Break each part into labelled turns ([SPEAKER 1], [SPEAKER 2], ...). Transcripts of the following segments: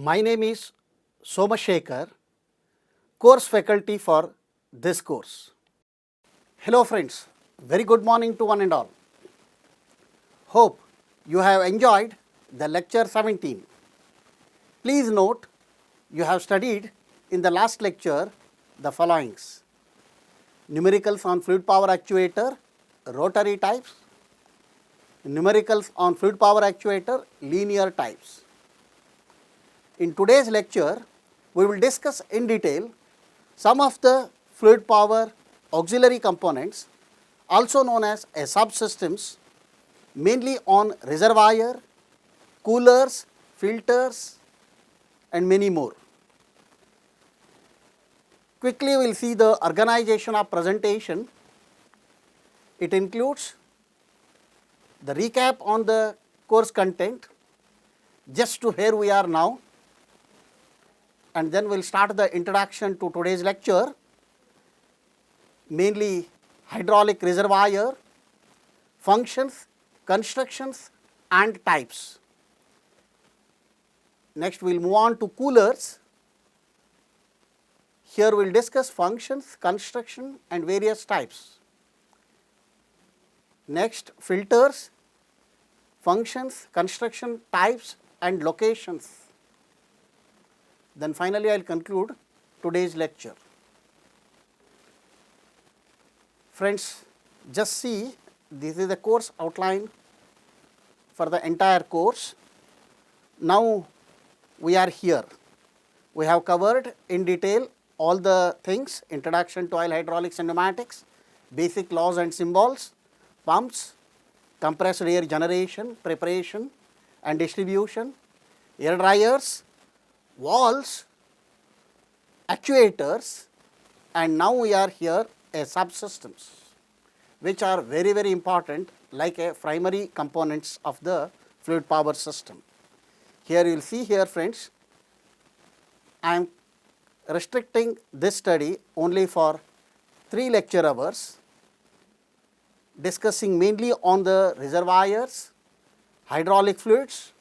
[SPEAKER 1] My name is Somashekar, course faculty for this course. Hello friends, very good morning to one and all. Hope you have enjoyed the lecture 17. Please note, you have studied in the last lecture the followings: numericals on fluid power actuator, rotary types, numericals on fluid power actuator, linear types. In today's lecture, we will discuss in detail some of the fluid power auxiliary components, also known as subsystems, mainly on reservoir, coolers, filters, and many more. Quickly, we will see the organization of presentation. It includes the recap on the course content, just to where we are now, and then we will start the introduction to today's lecture, mainly hydraulic reservoir, functions, constructions and types. Next we will move on to coolers. Here we will discuss functions, construction and various types. Next, filters, functions, construction, types and locations. Then finally, I will conclude today's lecture. Friends, just see, this is the course outline for the entire course. Now we are here. We have covered in detail all the things: introduction to oil, hydraulics and pneumatics, basic laws and symbols, pumps, compressed air generation, preparation and distribution, air dryers, valves, actuators, and now we are here as subsystems, which are very, very important, like a primary components of the fluid power system. Here you will see here, friends, I am restricting this study only for 3 lecture hours, discussing mainly on the reservoirs, hydraulic fluids,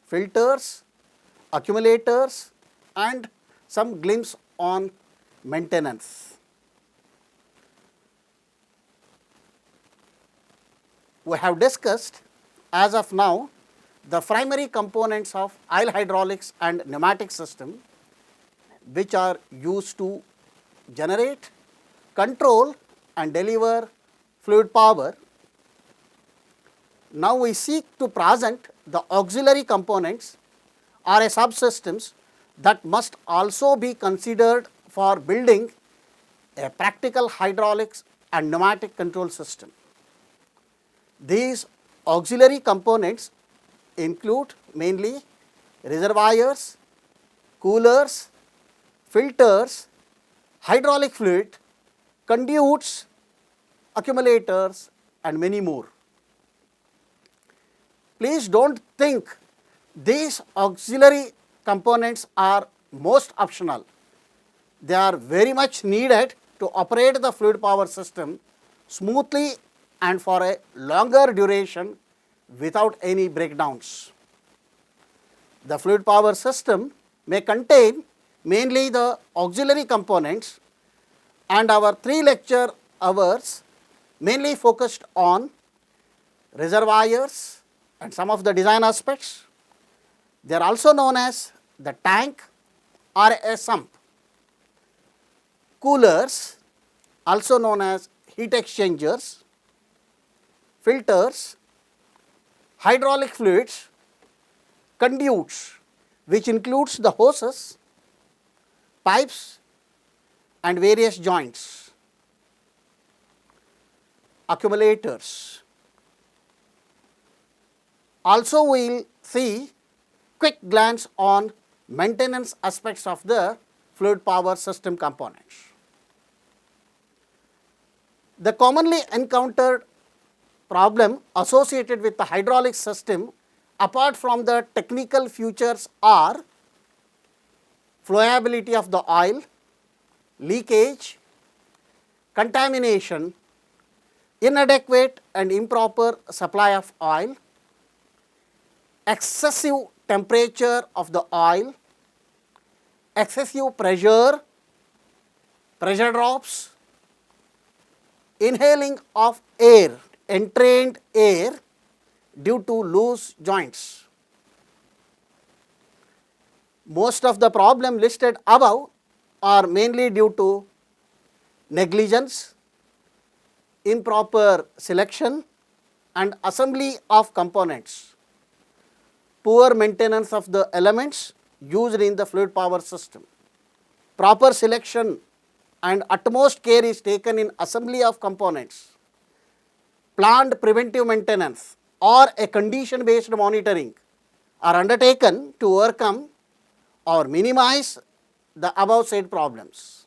[SPEAKER 1] filters, accumulators and some glimpse on maintenance. We have discussed as of now the primary components of oil hydraulics and pneumatic system, which are used to generate, control and deliver fluid power. Now we seek to present the auxiliary components or subsystems that must also be considered for building a practical hydraulics and pneumatic control system. These auxiliary components include mainly reservoirs, coolers, filters, hydraulic fluid, conduits, accumulators and many more. Please do not think these auxiliary components are most optional. They are very much needed to operate the fluid power system smoothly and for a longer duration without any breakdowns. The fluid power system may contain mainly the auxiliary components, and our 3 lecture hours mainly focused on reservoirs and some of the design aspects. They are also known as the tank or a sump. Coolers, also known as heat exchangers, filters, hydraulic fluids, conduits, which includes the hoses, pipes and various joints, accumulators. Also we will see quick glance on maintenance aspects of the fluid power system components. The commonly encountered problem associated with the hydraulic system, apart from the technical features, are flowability of the oil, leakage, contamination, inadequate and improper supply of oil, excessive temperature of the oil, excessive pressure drops, inhaling of air, entrained air due to loose joints. Most of the problem listed above are mainly due to negligence, improper selection and assembly of components, poor maintenance of the elements used in the fluid power system. Proper selection and utmost care is taken in assembly of components. Planned preventive maintenance or a condition based monitoring are undertaken to overcome or minimize the above said problems.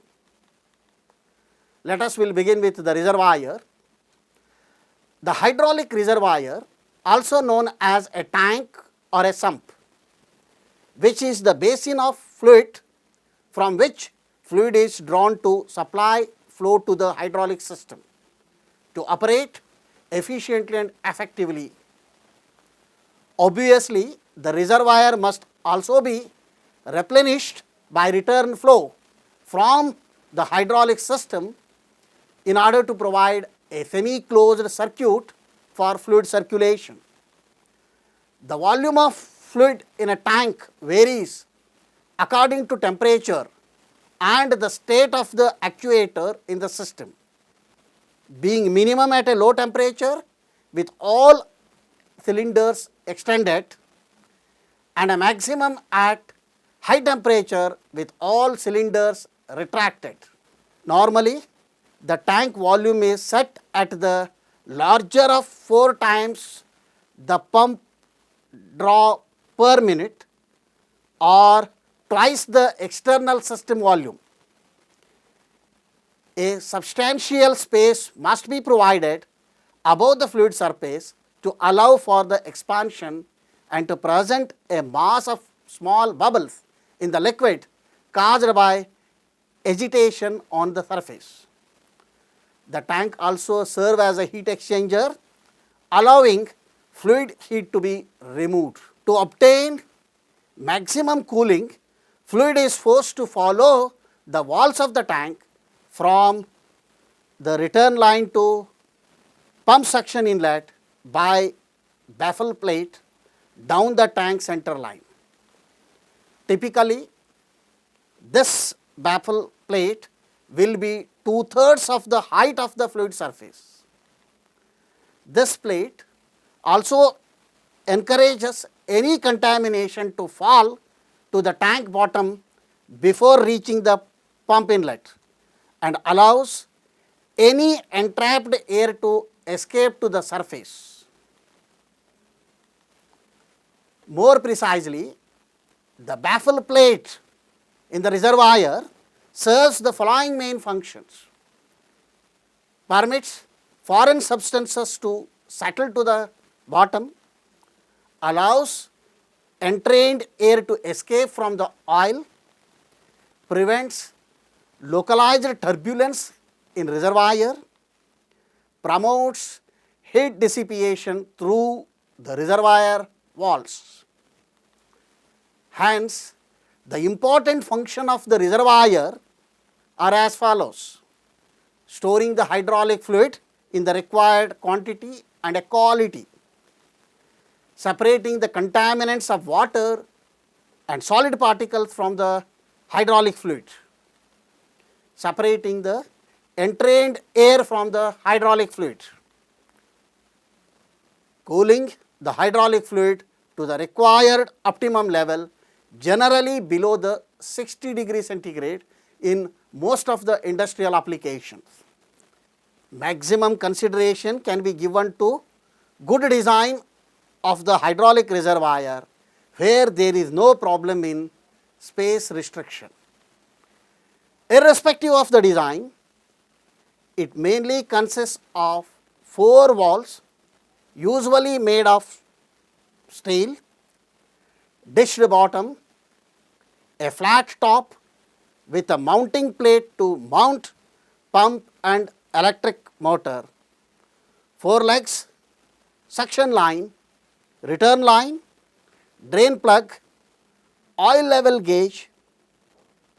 [SPEAKER 1] Let us will begin with the reservoir. The hydraulic reservoir, also known as a tank or a sump, which is the basin of fluid from which fluid is drawn to supply flow to the hydraulic system to operate efficiently and effectively. Obviously, the reservoir must also be replenished by return flow from the hydraulic system in order to provide a semi-closed circuit for fluid circulation. The volume of fluid in a tank varies according to temperature and the state of the actuator in the system, being minimum at a low temperature with all cylinders extended and a maximum at high temperature with all cylinders retracted. Normally, the tank volume is set at the larger of 4 times the pump draw per minute or twice the external system volume. A substantial space must be provided above the fluid surface to allow for the expansion and to present a mass of small bubbles in the liquid caused by agitation on the surface. The tank also serves as a heat exchanger, allowing fluid heat to be removed. To obtain maximum cooling, fluid is forced to follow the walls of the tank from the return line to pump suction inlet by baffle plate down the tank center line. Typically, this baffle plate will be 2/3 of the height of the fluid surface. This plate also encourages any contamination to fall to the tank bottom before reaching the pump inlet and allows any entrapped air to escape to the surface. More precisely, the baffle plate in the reservoir serves the following main functions: permits foreign substances to settle to the bottom, allows entrained air to escape from the oil, prevents localized turbulence in reservoir, promotes heat dissipation through the reservoir walls. Hence, the important function of the reservoir are as follows: storing the hydraulic fluid in the required quantity and a quality, separating the contaminants of water and solid particles from the hydraulic fluid, separating the entrained air from the hydraulic fluid, cooling the hydraulic fluid to the required optimum level, generally below the 60 degrees centigrade in most of the industrial applications. Maximum consideration can be given to good design of the hydraulic reservoir where there is no problem in space restriction. Irrespective of the design, it mainly consists of 4 valves, usually made of steel, dished bottom, a flat top with a mounting plate to mount pump and electric motor, 4 legs, suction line, return line, drain plug, oil level gauge,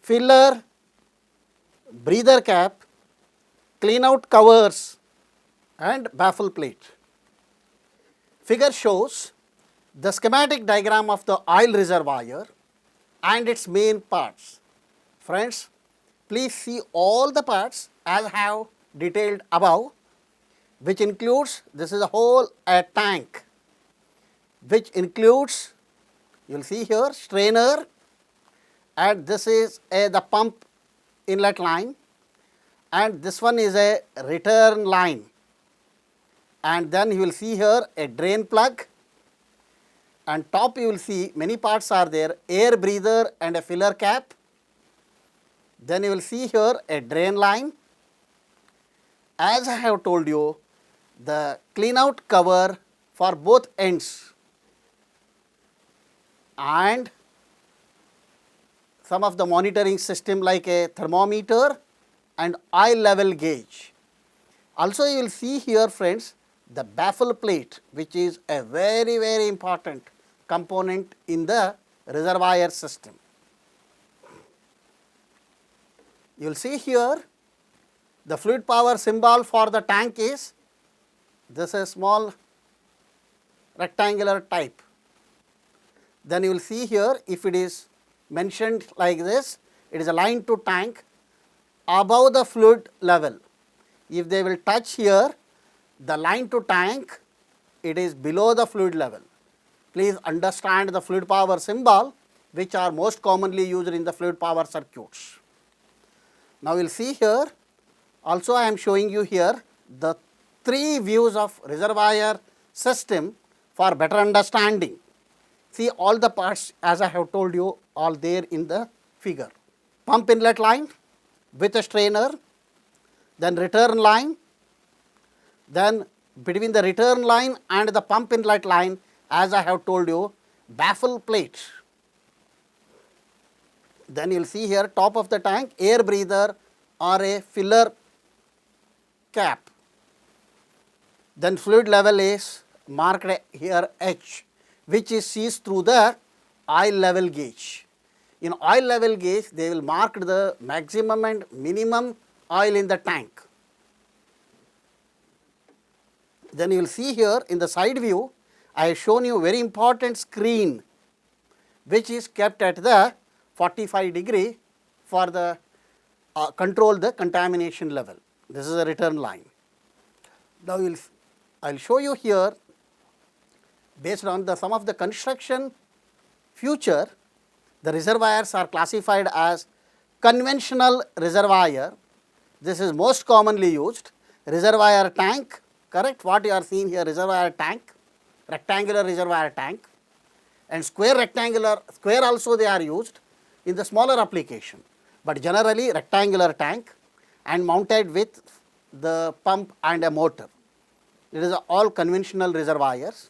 [SPEAKER 1] filler, breather cap, clean out covers and baffle plate. Figure shows the schematic diagram of the oil reservoir and its main parts. Friends, please see all the parts as I have detailed above, which includes, this is a whole tank, which includes, you will see here, strainer, and this is the pump inlet line, and this one is a return line, and then you will see here a drain plug, and top you will see many parts are there, air breather and a filler cap. Then you will see here a drain line. As I have told you, the clean out cover for both ends and some of the monitoring system like a thermometer and oil level gauge. Also you will see here, friends, the baffle plate, which is a very, very important component in the reservoir system. You will see here the fluid power symbol for the tank is this is small rectangular type. Then you will see here, if it is mentioned like this, it is a line to tank above the fluid level. If they will touch here, the line to tank, it is below the fluid level. Please understand the fluid power symbol, which are most commonly used in the fluid power circuits. Now you will see here, also I am showing you here the three views of reservoir system for better understanding. See all the parts as I have told you all there in the figure. Pump inlet line with a strainer, then return line, then between the return line and the pump inlet line, as I have told you, baffle plate. Then you will see here top of the tank, air breather or a filler cap. Then fluid level is marked here H, which is sees through the oil level gauge. In oil level gauge, they will mark the maximum and minimum oil in the tank. Then you will see here in the side view, I have shown you very important screen, which is kept at the 45 degree for the control the contamination level. This is a return line. Now I will show you here, based on the some of the construction future, the reservoirs are classified as conventional reservoir. This is most commonly used. Reservoir tank, correct? What you are seeing here, reservoir tank, rectangular reservoir tank, and square also they are used in the smaller application, but generally rectangular tank and mounted with the pump and a motor. It is all conventional reservoirs,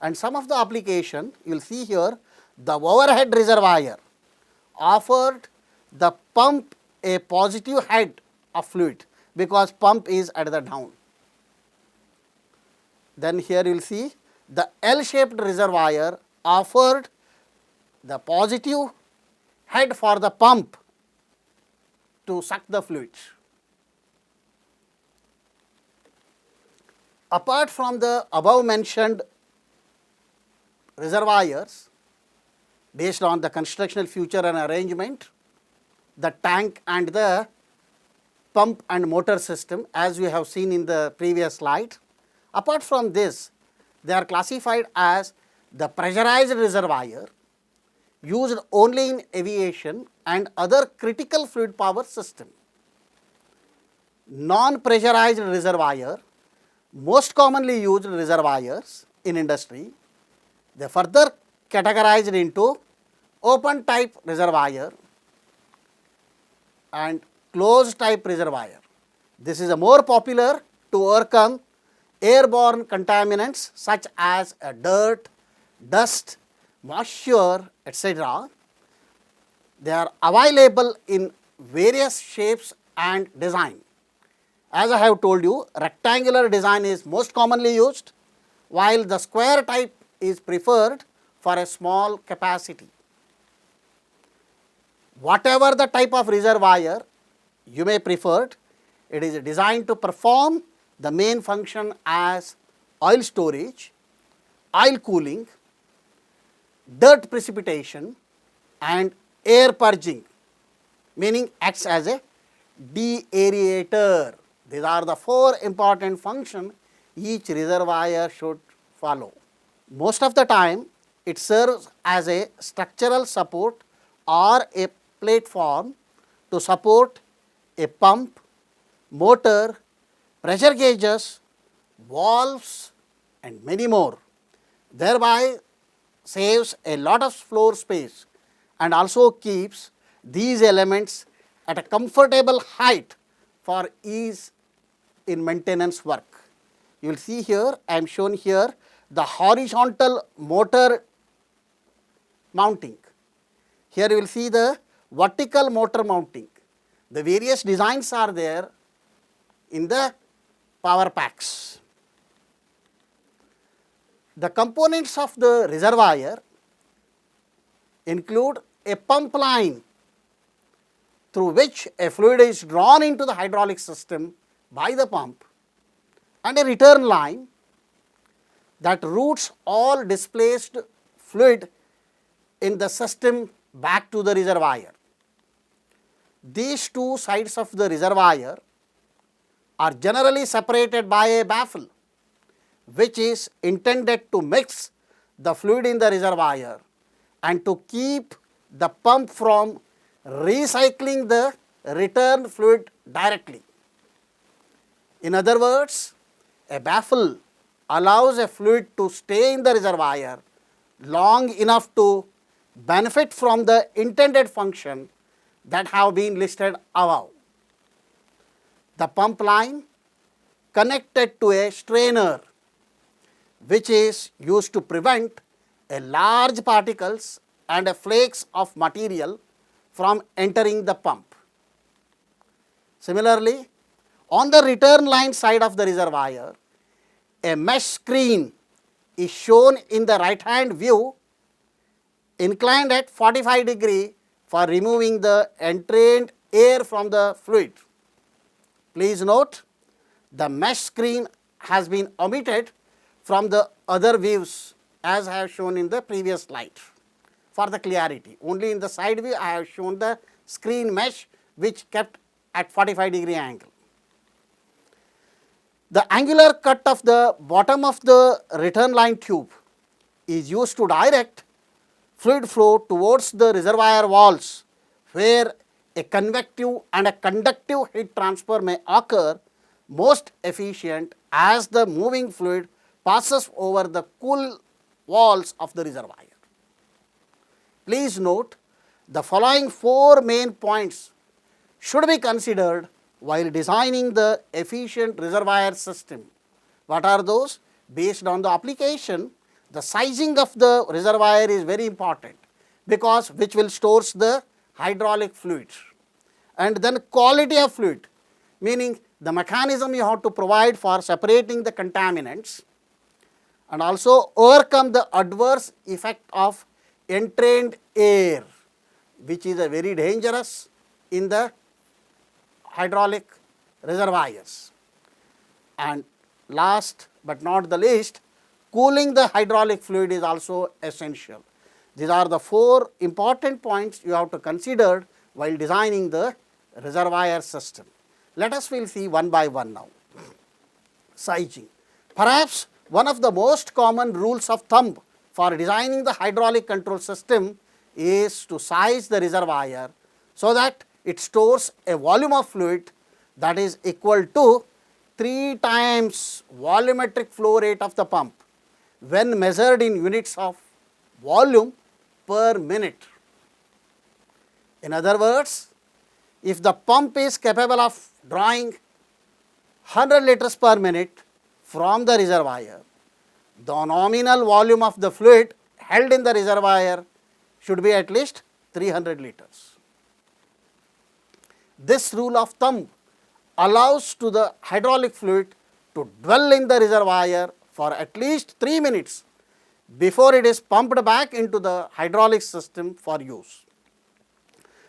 [SPEAKER 1] and some of the application you will see here, the overhead reservoir offered the pump a positive head of fluid because pump is at the down. Then here you will see the L-shaped reservoir offered the positive head for the pump to suck the fluids. Apart from the above mentioned reservoirs, based on the constructional feature and arrangement, the tank and the pump and motor system, as we have seen in the previous slide. Apart from this, they are classified as the pressurized reservoir used only in aviation and other critical fluid power system. Non-pressurized reservoir, most commonly used reservoirs in industry, they further categorized into open type reservoir and closed type reservoir. This is a more popular to overcome airborne contaminants such as dirt, dust, moisture, etc. They are available in various shapes and design. As I have told you, rectangular design is most commonly used, while the square type is preferred for a small capacity. whatever the type of reservoir you may prefer, it is designed to perform the main function as oil storage, oil cooling, dirt precipitation and air purging, meaning acts as a deaerator. These are the four important functions each reservoir should follow. Most of the time, it serves as a structural support or a platform to support a pump, motor, pressure gauges, valves and many more, thereby saves a lot of floor space and also keeps these elements at a comfortable height for ease in maintenance work. You will see here, I am shown here the horizontal motor mounting. Here you will see the vertical motor mounting. The various designs are there in the power packs. The components of the reservoir include a pump line through which a fluid is drawn into the hydraulic system by the pump, and a return line that routes all displaced fluid in the system back to the reservoir. These two sides of the reservoir are generally separated by a baffle, which is intended to mix the fluid in the reservoir and to keep the pump from recycling the return fluid directly. In other words, a baffle allows a fluid to stay in the reservoir long enough to benefit from the intended function that have been listed above. The pump line connected to a strainer, which is used to prevent a large particles and a flakes of material from entering the pump. Similarly, on the return line side of the reservoir, a mesh screen is shown in the right hand view, inclined at 45 degree for removing the entrained air from the fluid. Please note, the mesh screen has been omitted from the other views as I have shown in the previous slide for the clarity. Only in the side view I have shown the screen mesh which kept at 45 degree angle. The angular cut of the bottom of the return line tube is used to direct fluid flow towards the reservoir walls, where a convective and a conductive heat transfer may occur most efficient as the moving fluid passes over the cool walls of the reservoir. Please note, the following four main points should be considered while designing the efficient reservoir system. What are those? Based on the application, the sizing of the reservoir is very important, because which will stores the hydraulic fluid. And then quality of fluid, meaning the mechanism you have to provide for separating the contaminants, and also overcome the adverse effect of entrained air, which is a very dangerous in the hydraulic reservoirs. And last but not the least, cooling the hydraulic fluid is also essential. These are the four important points you have to consider while designing the reservoir system. Let us will see one by one now. Sizing. Perhaps one of the most common rules of thumb for designing the hydraulic control system is to size the reservoir so that it stores a volume of fluid that is equal to 3 times volumetric flow rate of the pump when measured in units of volume per minute. In other words, if the pump is capable of drawing 100 liters per minute from the reservoir, the nominal volume of the fluid held in the reservoir should be at least 300 liters. This rule of thumb allows to the hydraulic fluid to dwell in the reservoir for at least 3 minutes before it is pumped back into the hydraulic system for use.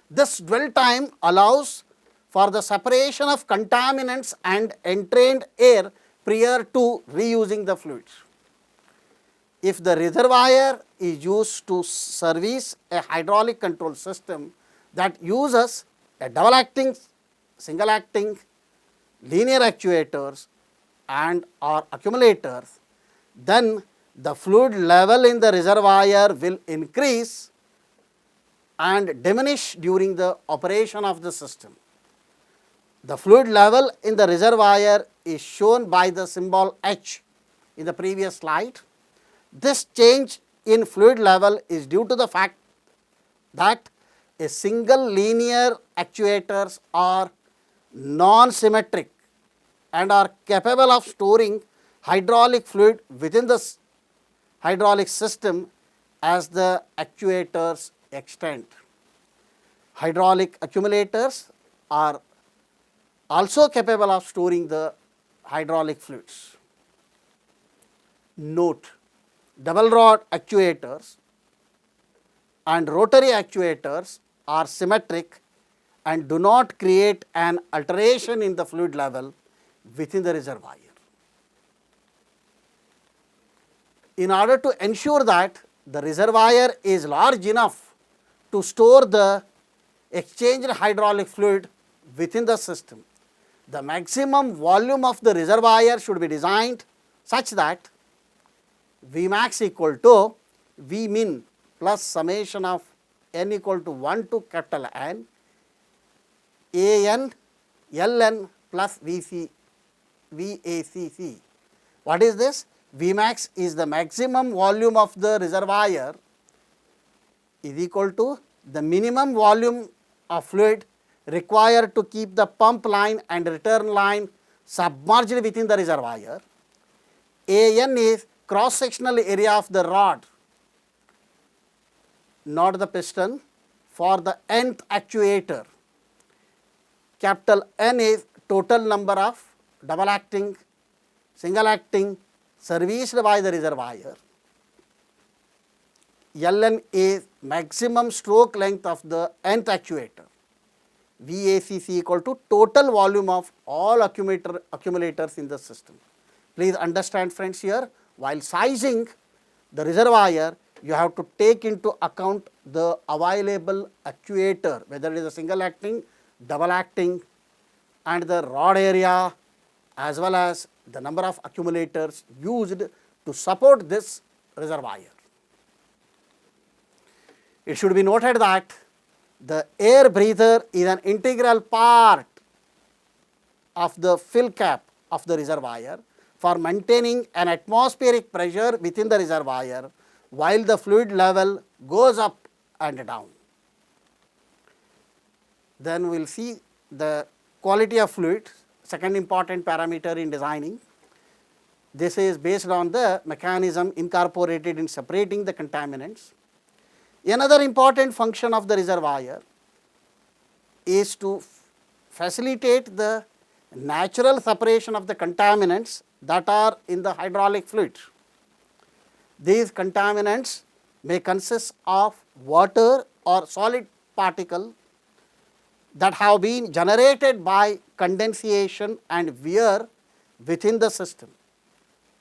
[SPEAKER 1] This dwell time allows for the separation of contaminants and entrained air prior to reusing the fluids. If the reservoir is used to service a hydraulic control system that uses a double acting, single acting, linear actuators and or accumulators, then the fluid level in the reservoir will increase and diminish during the operation of the system. The fluid level in the reservoir is shown by the symbol H in the previous slide. This change in fluid level is due to the fact that a single linear actuators are non-symmetric and are capable of storing hydraulic fluid within the hydraulic system as the actuators extend. Hydraulic accumulators are also capable of storing the hydraulic fluids. Note, double rod actuators and rotary actuators are symmetric and do not create an alteration in the fluid level within the reservoir. In order to ensure that the reservoir is large enough to store the exchanged hydraulic fluid within the system, the maximum volume of the reservoir should be designed such that Vmax equal to Vmin plus summation of n equal to 1 to capital N, An, Ln plus Vacc. What is this? Vmax is the maximum volume of the reservoir is equal to the minimum volume of fluid required to keep the pump line and return line submerged within the reservoir. An is cross-sectional area of the rod, not the piston, for the nth actuator. Capital N is total number of double acting, single acting serviced by the reservoir. Ln is maximum stroke length of the nth actuator. Vacc equal to total volume of all accumulators in the system. Please understand friends, here while sizing the reservoir, you have to take into account the available actuator, whether it is a single acting, double acting, and the rod area, as well as the number of accumulators used to support this reservoir. It should be noted that the air breather is an integral part of the fill cap of the reservoir for maintaining an atmospheric pressure within the reservoir while the fluid level goes up and down. Then we will see the quality of fluid, second important parameter in designing. This is based on the mechanism incorporated in separating the contaminants. Another important function of the reservoir is to facilitate the natural separation of the contaminants that are in the hydraulic fluid. These contaminants may consist of water or solid particle that have been generated by condensation and wear within the system,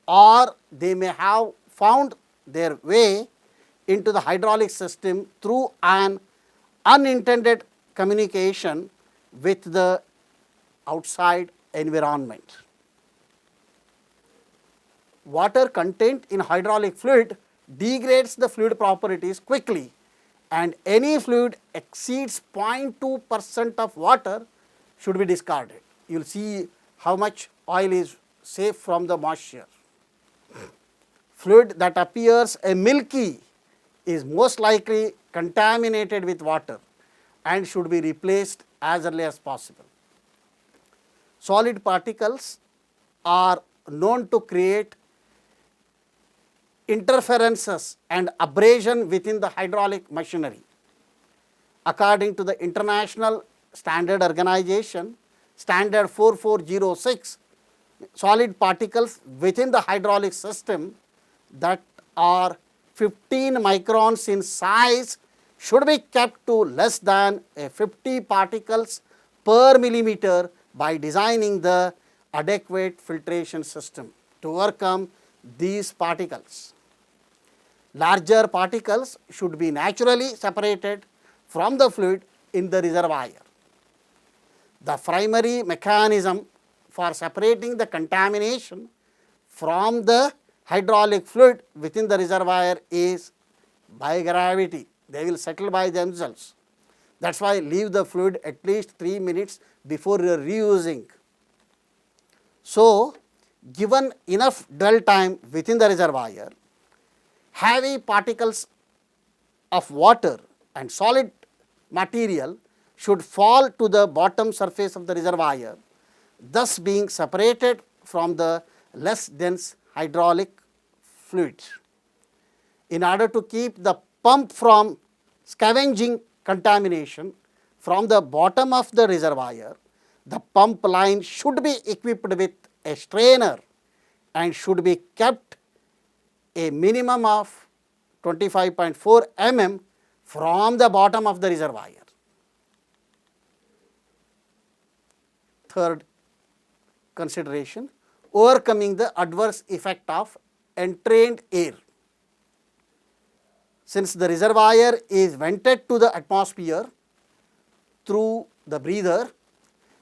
[SPEAKER 1] or they may have found their way into the hydraulic system through an unintended communication with the outside environment. Water content in hydraulic fluid degrades the fluid properties quickly, and any fluid exceeds 0.2% of water should be discarded. You will see how much oil is safe from the moisture. Fluid that appears a milky is most likely contaminated with water and should be replaced as early as possible. Solid particles are known to create interferences and abrasion within the hydraulic machinery. According to the International Standard Organization, Standard 4406, solid particles within the hydraulic system that are 15 microns in size should be kept to less than 50 particles per millimeter by designing the adequate filtration system to overcome these particles. Larger particles should be naturally separated from the fluid in the reservoir. The primary mechanism for separating the contamination from the hydraulic fluid within the reservoir is by gravity. They will settle by themselves. That is why leave the fluid at least 3 minutes before you are reusing. So, given enough dwell time within the reservoir, heavy particles of water and solid material should fall to the bottom surface of the reservoir, thus being separated from the less dense hydraulic fluid. In order to keep the pump from scavenging contamination from the bottom of the reservoir, the pump line should be equipped with a strainer and should be kept a minimum of 25.4 mm from the bottom of the reservoir. Third consideration, overcoming the adverse effect of entrained air. Since the reservoir is vented to the atmosphere through the breather,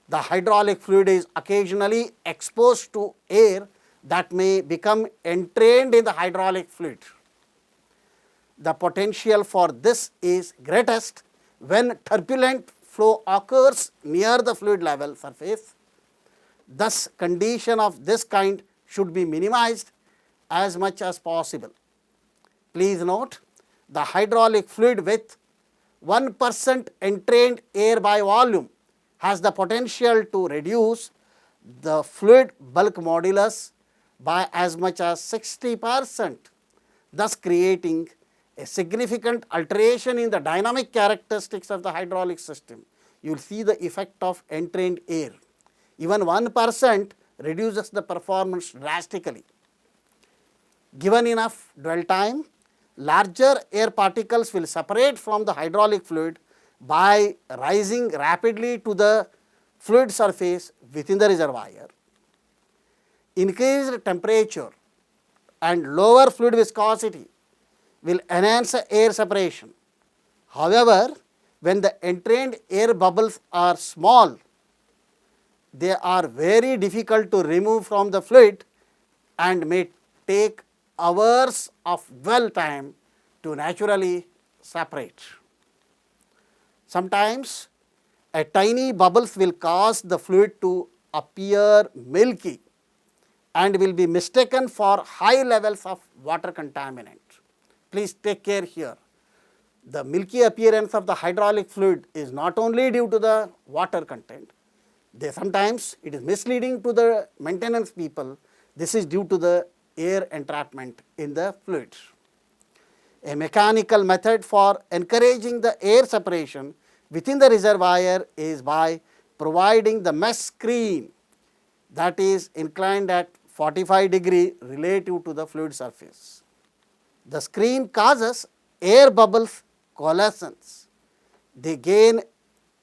[SPEAKER 1] the hydraulic fluid is occasionally exposed to air that may become entrained in the hydraulic fluid. The potential for this is greatest when turbulent flow occurs near the fluid level surface. Thus, condition of this kind should be minimized as much as possible. Please note, the hydraulic fluid with 1% entrained air by volume has the potential to reduce the fluid bulk modulus by as much as 60%, thus creating a significant alteration in the dynamic characteristics of the hydraulic system. You will see the effect of entrained air. Even 1% reduces the performance drastically. Given enough dwell time, larger air particles will separate from the hydraulic fluid by rising rapidly to the fluid surface within the reservoir. Increased temperature and lower fluid viscosity will enhance air separation. However, when the entrained air bubbles are small, they are very difficult to remove from the fluid and may take hours of dwell time to naturally separate. Sometimes a tiny bubbles will cause the fluid to appear milky and will be mistaken for high levels of water contaminant. Please take care here. The milky appearance of the hydraulic fluid is not only due to the water content. Sometimes it is misleading to the maintenance people. This is due to the air entrapment in the fluid. A mechanical method for encouraging the air separation within the reservoir is by providing the mesh screen that is inclined at 45 degree relative to the fluid surface. The screen causes air bubbles coalescence. They gain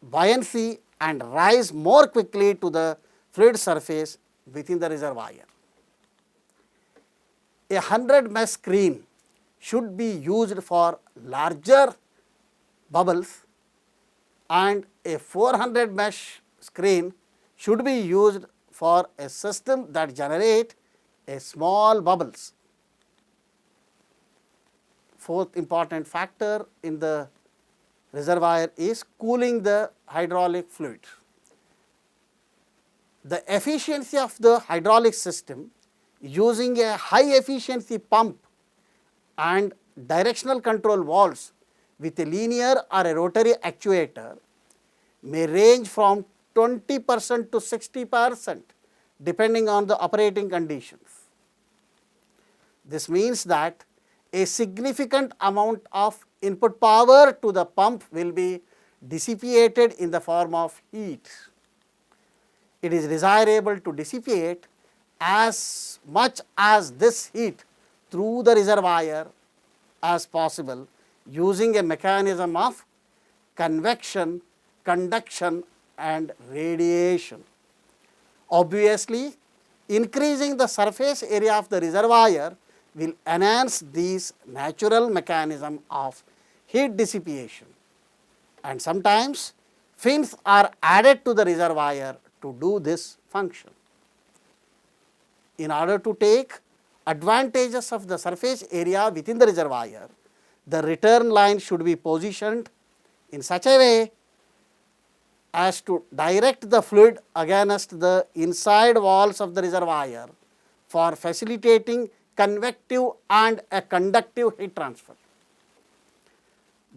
[SPEAKER 1] buoyancy and rise more quickly to the fluid surface within the reservoir. A 100 mesh screen should be used for larger bubbles and a 400 mesh screen should be used for a system that generate a small bubbles. Fourth important factor in the reservoir is cooling the hydraulic fluid. The efficiency of the hydraulic system using a high efficiency pump and directional control valves with a linear or a rotary actuator may range from 20% to 60% depending on the operating conditions. This means that a significant amount of input power to the pump will be dissipated in the form of heat. It is desirable to dissipate as much as this heat through the reservoir as possible using a mechanism of convection, conduction and radiation. Obviously, increasing the surface area of the reservoir will enhance these natural mechanism of heat dissipation, and sometimes fins are added to the reservoir to do this function. In order to take advantages of the surface area within the reservoir, the return line should be positioned in such a way as to direct the fluid against the inside walls of the reservoir for facilitating convective and a conductive heat transfer.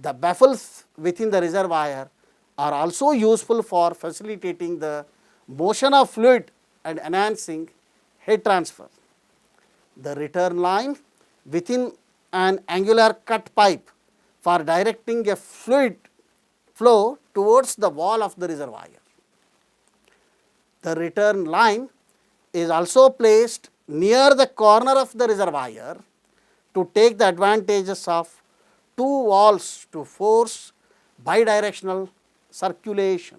[SPEAKER 1] The baffles within the reservoir are also useful for facilitating the motion of fluid and enhancing heat transfer. The return line within an angular cut pipe for directing a fluid flow towards the wall of the reservoir. The return line is also placed near the corner of the reservoir to take the advantages of two walls to force bidirectional circulation.